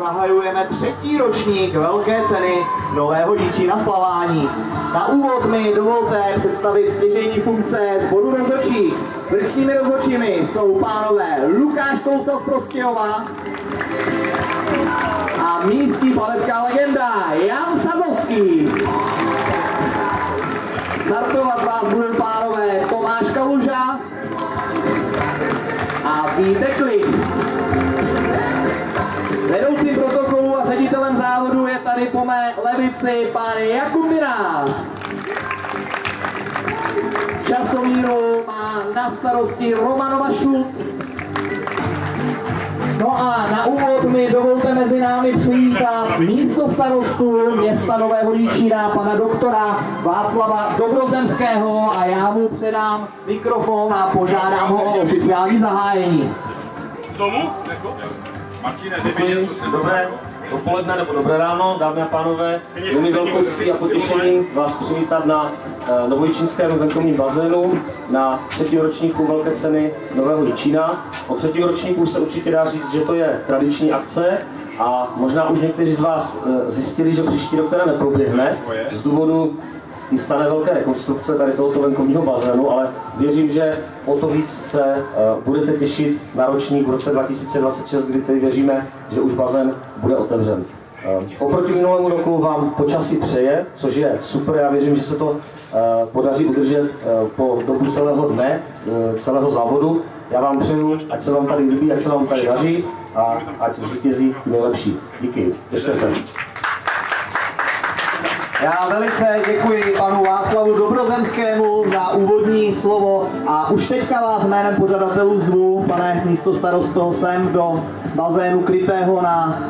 zahajujeme 3. ročník velké ceny Nového Jičína v plavání. Na úvod mi dovolte představit stěžejní funkce sboru rozhodčích. Vrchními rozhodčími jsou pánové Lukáš Kousal z Prostějova a místní plavecká legenda Jan Sazovský. Startovat vás budou pánové Tomáš Kaluža a Vítek Klich. Vedoucím protokolu a ředitelem závodu je tady po mé levici pán Jakub Minář. Časomíru má na starosti Romanova Šult. No a na úvod mi dovolte mezi námi přivítat místostarostu města Nového Jičína, pana doktora Václava Dobrozemského, a já mu předám mikrofon a požádám ho o oficiální zahájení. Z domu? Martine, něco se dobré dopoledne nebo dobré ráno, dámy a pánové. Je mi velkou ctí a potěšení vás přivítat na novojičínském venkovním bazénu na 3. ročníku velké ceny Nového Jičína. O 3. ročníku se určitě dá říct, že to je tradiční akce a možná už někteří z vás zjistili, že příští rok teda neproběhne z důvodu chystané velké rekonstrukce tady tohoto venkovního bazénu, ale věřím, že o to víc se budete těšit na ročník v roce 2026, kdy tedy věříme, že už bazén bude otevřen. Oproti minulému roku vám počasí přeje, což je super, já věřím, že se to podaří udržet po dobu celého dne, celého závodu. Já vám přeju, ať se vám tady líbí, ať se vám tady daří a ať zvítězí ti nejlepší. Díky, držte se. Já velice děkuji panu Václavu Dobrozemskému za úvodní slovo a už teďka vás jménem pořadatelů zvu, pane místostarosto, sem do bazénu krytého na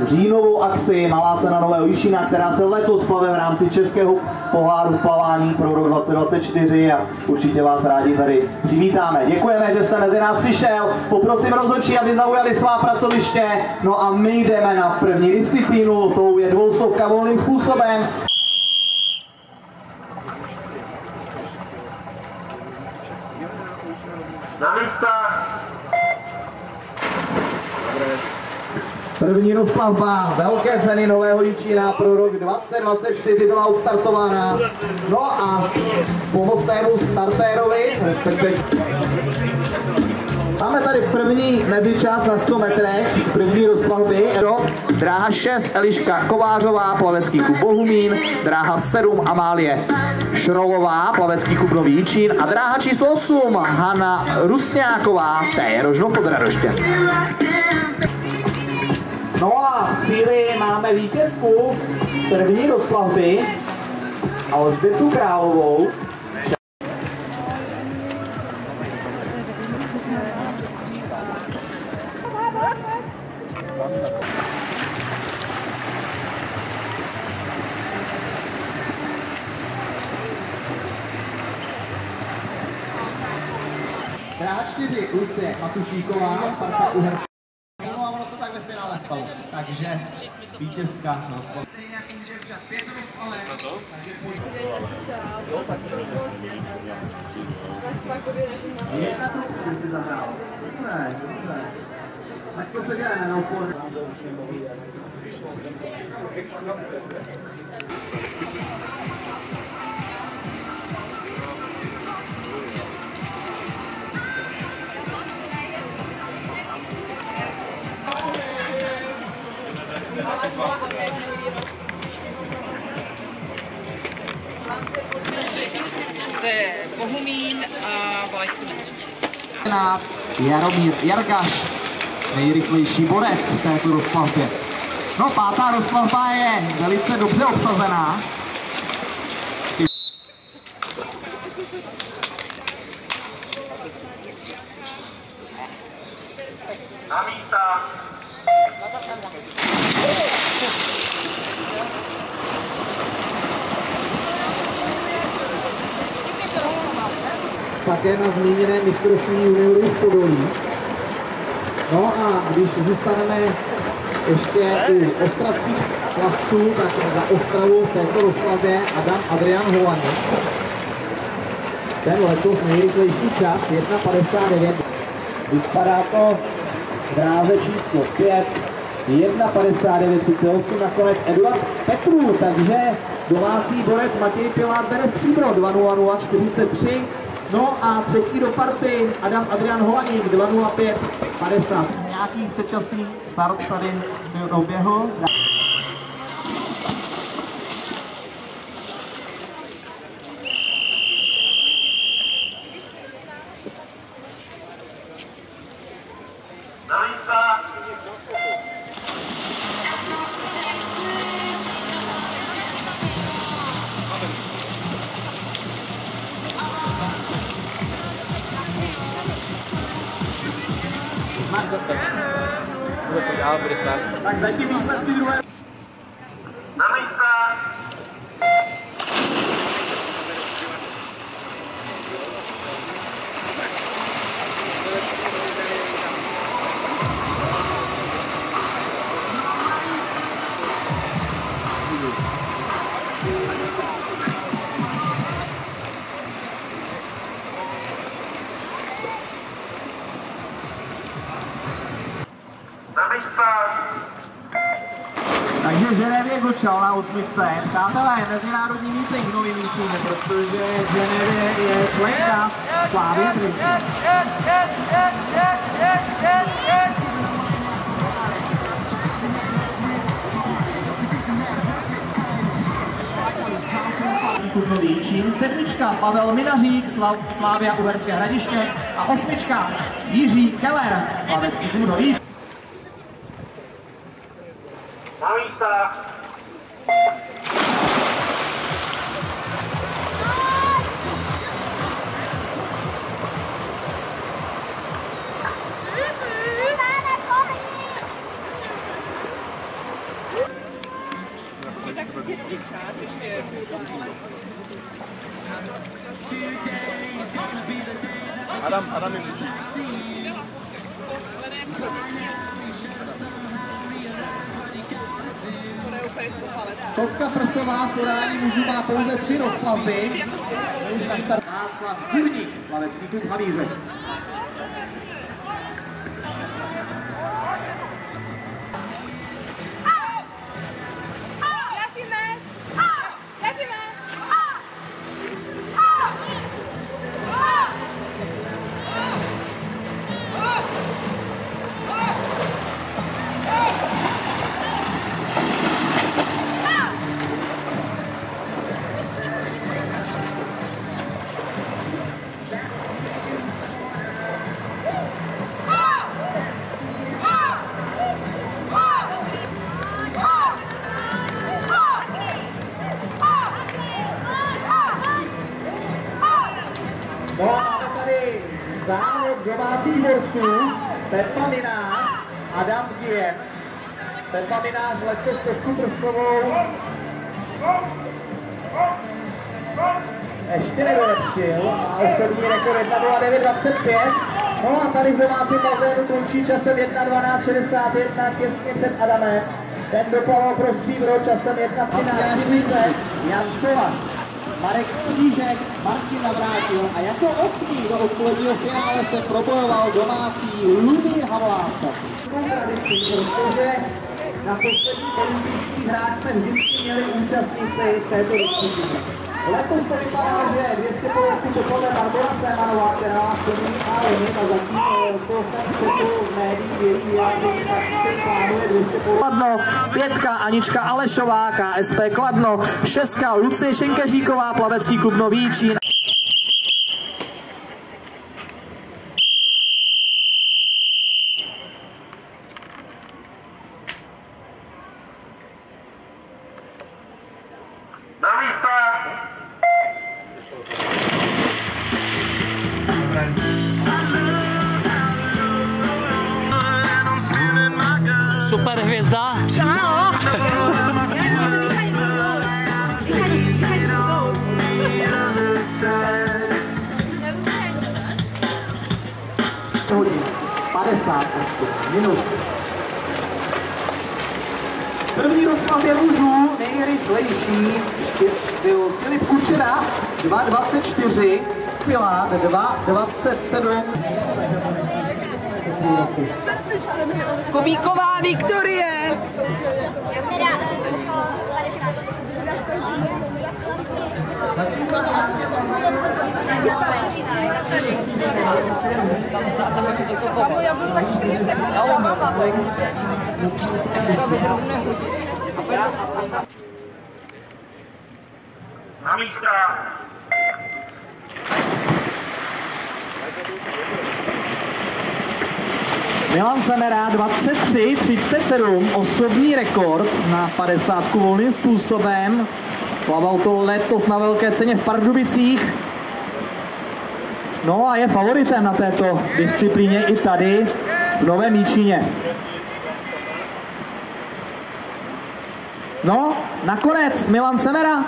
říjnovou akci Malá cena Nového Jičína, která se letos plave v rámci Českého poháru v plavání pro rok 2024 a určitě vás rádi tady přivítáme. Děkujeme, že jste mezi nás přišel. Poprosím rozhodčí, aby zaujali svá pracoviště. No a my jdeme na první disciplínu, tou je 200 volným způsobem. Na místa! První rozplavba velké ceny Nového Jičína pro rok 2024 byla odstartována. No a pomocnému startérovi, respektive máme tady první mezičas na 100 metrech z první rozplavby. Dráha 6 Eliška Kovářová, plavecký klub Bohumín, dráha 7 Amálie Šrolová, plavecký klub Nový Jičín a dráha číslo 8 Hana Rusňáková, té je Rožnov pod Radoštěm. No a v cíli máme vítězku první rozplavby Alžbětu Královou. Dráha 4 Lucie Matušíková, Sparta Uherská. No a ono se tak ve finále stalo, takže vítězka na rozplavě. Stejně jako u děvčat, 5 rozplavek, takže jedna tu, že si zahrál. Dobře, dobře. Tak to se děláme na úpor. To je Bohumín a Valajský. Jaromír Jargaš, nejrychlejší borec v této rozplavbě. No, 5. rozplavba je velice dobře obsazená. Na místa! Také na zmíněné mistrovství juniorů v Podolí. No a když zůstaneme ještě u ostravských plavců, tak za Ostravu v této rozplavbě Adam Adrian Holani. Ten letos nejrychlejší čas 1:59. Vypadá to v dráze číslo 5 1,59,38 nakonec Eduard Petrů, takže domácí borec Matěj Pilát bere stříbro 2,00,43. No a třetí do party Adrian Holaník 2,05,50. Nějaký předčasný start tady doběhl. Tak zatím výsledky druhé. Na místa. Takže Ženevě Gočal na 8. Přátelé, mezinárodní meeting v Novým Líčíně, protože v Ženevě je členka Slávy Trenčín. Nový Líčín, 7. Pavel Minařík, Slavia Uherské Hradiště a 8. Jiří Keller, Plavecký klub Nový Líčín. Na místa. Adam je může. Stovka prsová v podání mužů má pouze 3 rozplavby. Už na start Václav Hurník, Plavecký klub Havířov. No a máme tady závod domácích borců. Pepa Minář, Adam Gien. Pepa Minář letos stovku prsovou ještě nevylepšil. Má osobní rekord 1,09,25. No a tady v domácím bazénu končí časem 1,12,61 těsně před Adamem. Ten doplaval pro stříbro časem 1,13,40. Jan Solaš, Marek Křížek, Martin Navrátil a jako 8. do odpoledního finále se probojoval domácí Lumír Havlásek. Tradici, protože na posledních olympijských hrách jsme vždycky měli účastníci v této disciplíně. Letos to vypadá, že 200 polovku poklade Barbora Sémanová, která vás plní má limit a zatím, co jsem četl v médiích v jejich vyjádření, tak si plánuje 200 polovku. Kladno, 5. Anička Alešová, KSP Kladno, 6. Lucie Šenkeříková, Plavecký klub Nový Líčín. Na místa. Super hvězda. Hodin 58 minut. První rozplavě mužů nejrychlejší byl Filip Kučera 2,24, Pilát 2,27. Kubíková Viktorie. Já budu tak 4 sekundy za váma, to existuje. Na místa. Milan Semera 23:37, osobní rekord na 50 volným způsobem. Plaval to letos na velké ceně v Pardubicích. No a je favoritem na této disciplíně i tady v Novém Jičíně. No, nakonec Milan Semera.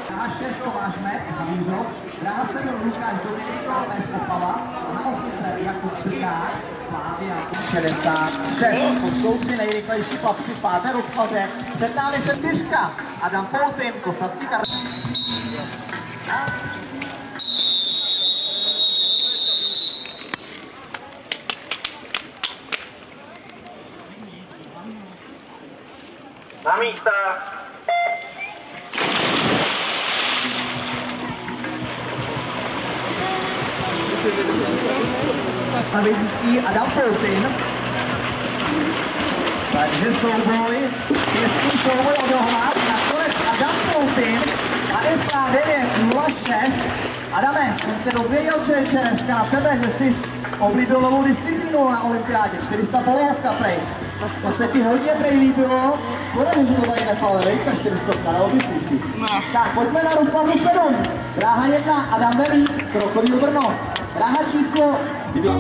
Dráha 6 Tomáš Mec na Hůřov, dráha 7 Lukáš Dominik bez Opava, na 8 Jakub Trkáč, Slávia 66. To jsou 3 nejrychlejší plavci v 5. rozkladě. Před námi 4. Adam Foutin, Kosatky Kar... Na místa. Savinský Adam Foutin. Takže souboj, pěstný souboj odohrát, nakonec Adam Foutin, 59:06. Adame, jsem se dozvěděl, člověče, dneska na tebe, že jsi oblíbil novou disciplínu na olympiádě, 400 polovka, prej. To se ti hodně prej líbilo, škoda, že jsi to tady nepal, vejka, 400, dal by si. Tak, pojďme na rozkladu 7. Dráha 1, Adam Velík, Krokodýl Brno. Dráha číslo 2.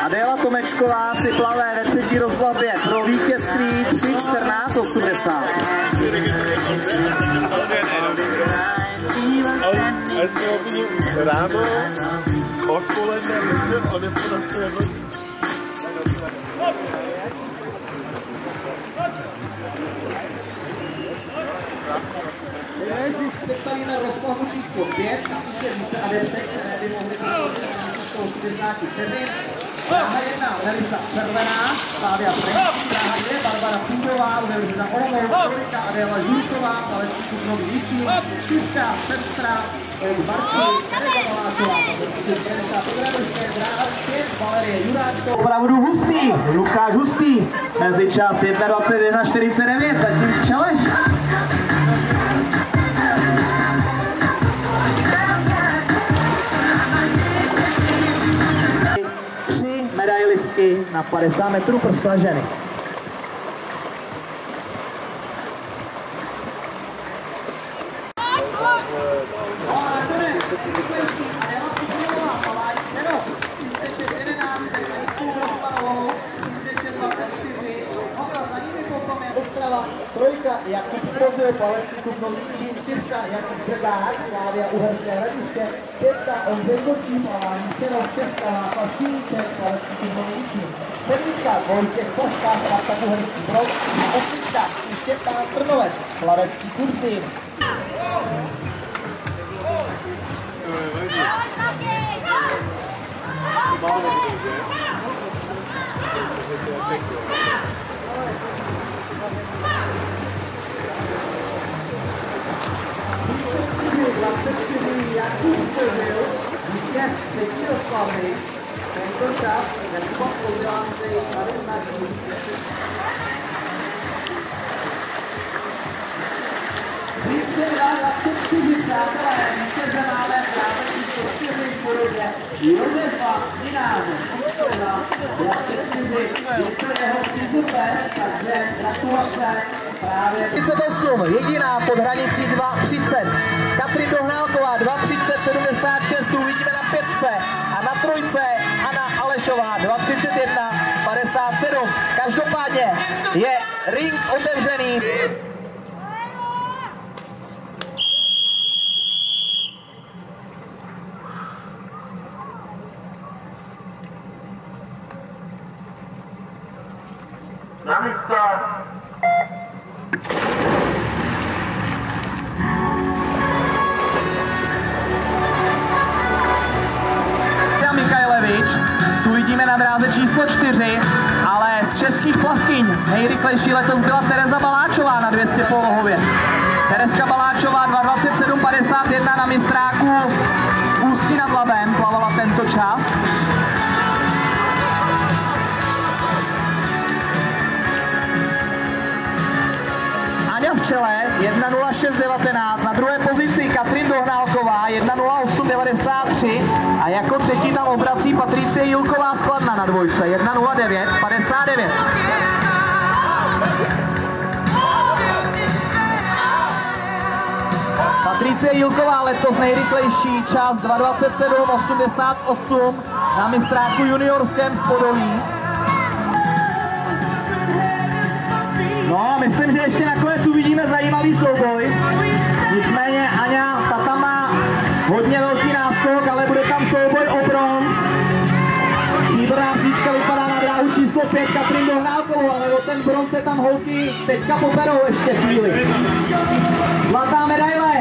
Adéla Tomečková si plave ve 3. rozplavbě pro vítězství 3:14:80. Ráno, odpoledne, večer, Představíme rozplavbu číslo 5, napíše více adeptek, které by mohly prokončit na 180 vteřin. Dráha 1, Melisa Červená, Slávia Trenčín, dráha 2, Barbara Půdová, Univerzita Olomouc, 3, Adéla Žurková, Palecký klub Nový Jičín, 4, Sestra, Barčí, Tereza Maláčová, Palecký klub Frenštát pod Radoštěm, dráha 5, Valerie Juráčko. Opravdu hustý, Lukáš Hustý, mezičas 21:49, zatím v čele. Medailistky na 50 metrů pro ženy. Trojka Jakub Srozil, Palecký klub Nový Jičín, 4 Jakub Drgáč, Slávia Uherské Hradiště, 5 Ondřej Kočí, plavání Přerov, 6 Václav Šiníček, Palecký klub Nový Jičín, 7 Vojtěch Plechka, Spartak Uherský Brod a 8 Štěpán Trnovec, Plavecký klub Zlín. Jakub Srozil, vítěz 3. rozplavby. Tento čas Jakuba Srozila si tady značí. 32:24, přátelé, vítěze máme právě číslo 4 v podobě Josefa Mináře. 32:24, je to jeho Sizupes, takže gratulace. Právě 38, jediná pod hranicí 2:30. Katrin Dohnálková 2:30:76, uvidíme na 5. A na 3 Anna Alešová 2:31:57. Každopádně je ring otevřený. Na místa. Mikajlevič, tu vidíme na dráze číslo 4, ale z českých plavkyň nejrychlejší letos byla Tereza Baláčová na 200 polohově. Terezka Baláčová 2:27:51 na mistráku Ústí nad Labem plavala tento čas. Aňa v čele 1:06:19, na druhé pozici Katrin Dohnálková 1:08:93 a jako třetí tam obrací Patricie Jilková z Kladna na dvojce 1:09:59. Patricie Jilková letos nejrychlejší čas 2:27:88 na mistráku juniorském v Podolí. No, myslím, že ještě nakonec uvidíme zajímavý souboj. Nicméně Aňa, ta tam má hodně velký náskok, ale bude tam souboj o bronz. Stříbrná příčka vypadá na dráhu číslo 5 Katrin Dohnálkovou, ale o ten bronz se tam holky teďka poperou ještě chvíli. Zlatá medaile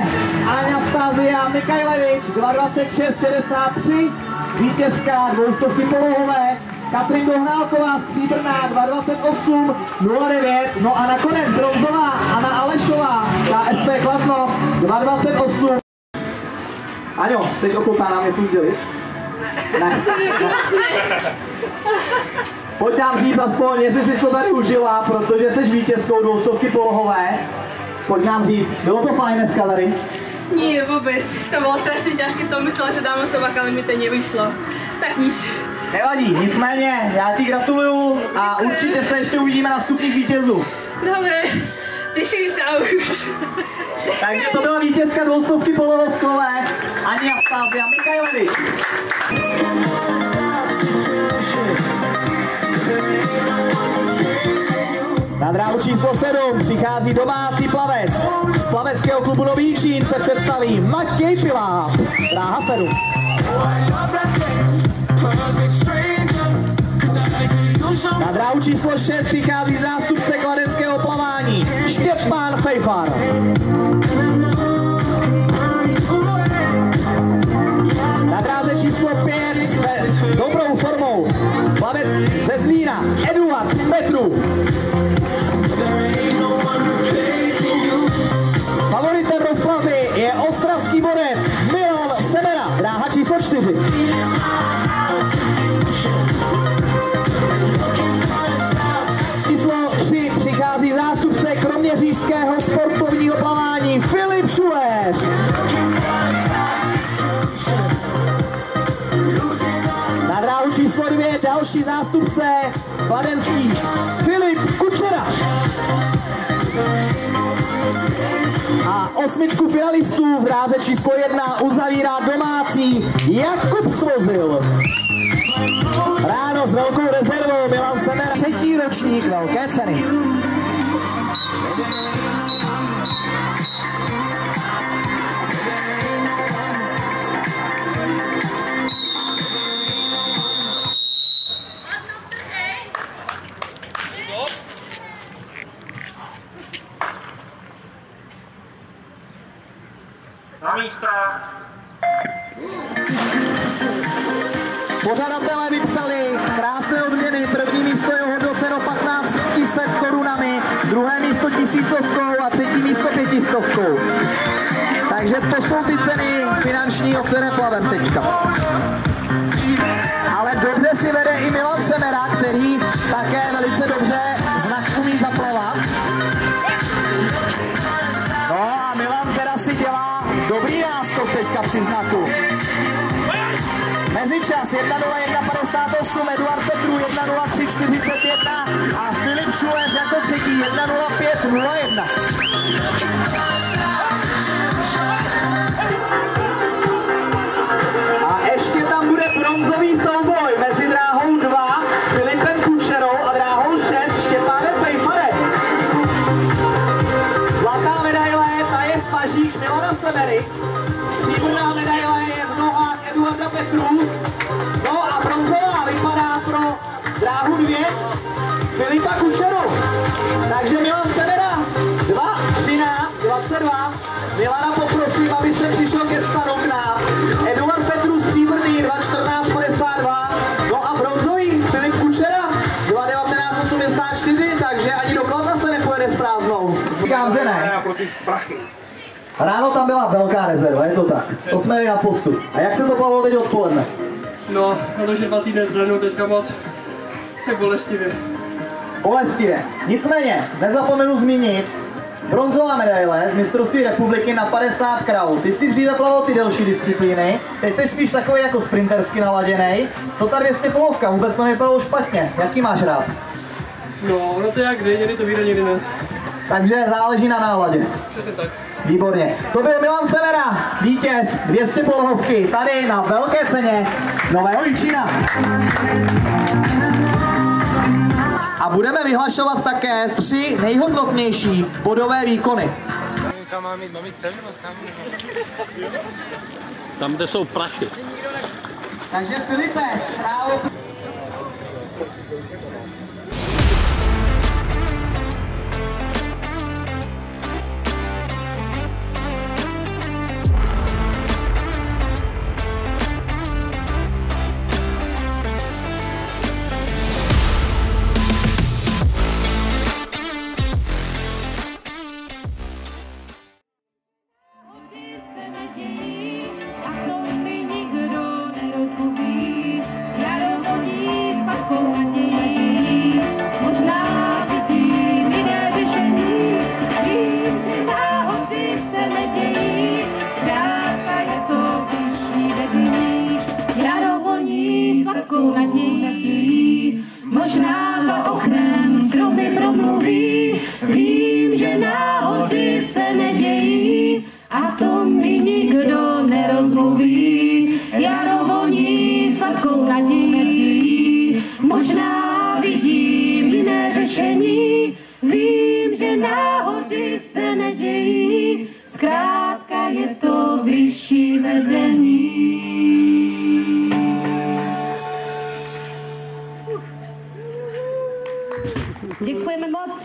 Aňa Stasia Mikajlevič 2:26:63, vítězka 200 polohové. Katrin Dohnálková stříbrná 2:28:09, no a nakonec bronzová Anna Alešová KSP Kladno 2:28. Aňo, jsi ochotná nám něco sdělit? Ne. Pojď nám říct aspoň, jestli jsi to tady užila, protože jsi vítězkou 200 polohové. Pojď nám říct, bylo to fajn dneska tady? Nie, vůbec. To bylo strašně těžké, jsem myslela, že dám sobak, ale mi to nevyšlo. Tak nič. Nevadí, nicméně, já ti gratuluju a určitě se ještě uvidíme na stupních vítězů. Dobre, těším se už. Takže to byla vítězka 200 polohovkové Aňa Stasia Mikajlevič. Na dráhu číslo 7 přichází domácí plavec. Z plaveckého klubu Nový Čín se představí Matěj Piláp. Dráha 7. Na dráhu číslo 6 přichází zástupce kladenského plavání Štěpán Fejfar. Na dráze číslo 5 s dobrou formou plavec ze Zlína Eduard Petru. Favoritem rozplavby je ostravský borec Milan Semena. Dráha číslo 4. Číslo 3 přichází zástupce kroměřížského sportovního plavání Filip Šuleš. Na dráhu číslo 2 další zástupce kladenský Filip Kučera. A 8 finalistů v dráze číslo 1 uzavírá domácí Jakub Svozil. Ráno s velkou rezervou Milan Semena, 3. ročník velké ceny. Na místa. Pořadatelé vypsali krásné odměny. První místo je hodnoceno 15 000 korunami, druhé místo 1000 a třetí místo 500. Takže to jsou ty ceny finanční, o které plavem teďka. Ale dobře si vede i Milan Semera, který také velice dobře znak umí zaplavat. No a Milan teda si dělá dobrý náskok teďka při znaku. Mezičas 1:01:58, Eduard Petru 1:03:41 a Filip Šuleš jako třetí 1:05:01. A ještě tam bude bronzový souboj mezi dráhou 2 Filipem Kučerou a dráhou 6 Štěpánem Fejfarem. Zlatá medaile, ta je v pažích Milana Semery. Stříbrná medaile je v nohách Eduarda Petru. No a bronzová vypadá pro dráhu 2 Filipa Kučeru. Takže Milan Severa, 2:13, 22. Milana poprosím, aby se přišel ke stanu k nám. Eduard Petru Stříbrný, 2:14, 52. No a bronzový Filip Kučera, 2:19, 84, takže ani do Kladna se nepojede s prázdnou. Říkám, že ne. Ráno tam byla velká rezerva, je to tak. To jsme jeli na postup. A jak se to plavilo teď odpoledne? No, protože 2 týdny trénu teďka moc, tak bolestivě. Bolestivě. Nicméně, nezapomenu zmínit, bronzová medaile z mistrovství republiky na 50 kraul. Ty si dříve plaval ty delší disciplíny, teď jsi spíš takový jako sprintersky naladěnej. Co ta 200 polovka? Vůbec to nevypadalo špatně. Jaký máš rád? No, no to jak kdy, někdy to vyjde, někdy ne. Takže záleží na náladě. Přesně tak. Výborně. To byl Milan Severa, vítěz 200 polohovky tady na velké ceně Nového Jičína. A budeme vyhlašovat také 3 nejhodnotnější bodové výkony. Tam, kde jsou prachy. Takže Filipe, právo. Možná za oknem stromy promluví, vím, že náhody se nedějí a to mi nikdo nerozmluví. Jaro voní sladkou nadějí, možná vidím jiné řešení, vím, že náhody se nedějí, zkrátka je to vyšší vedení. Děkujeme moc.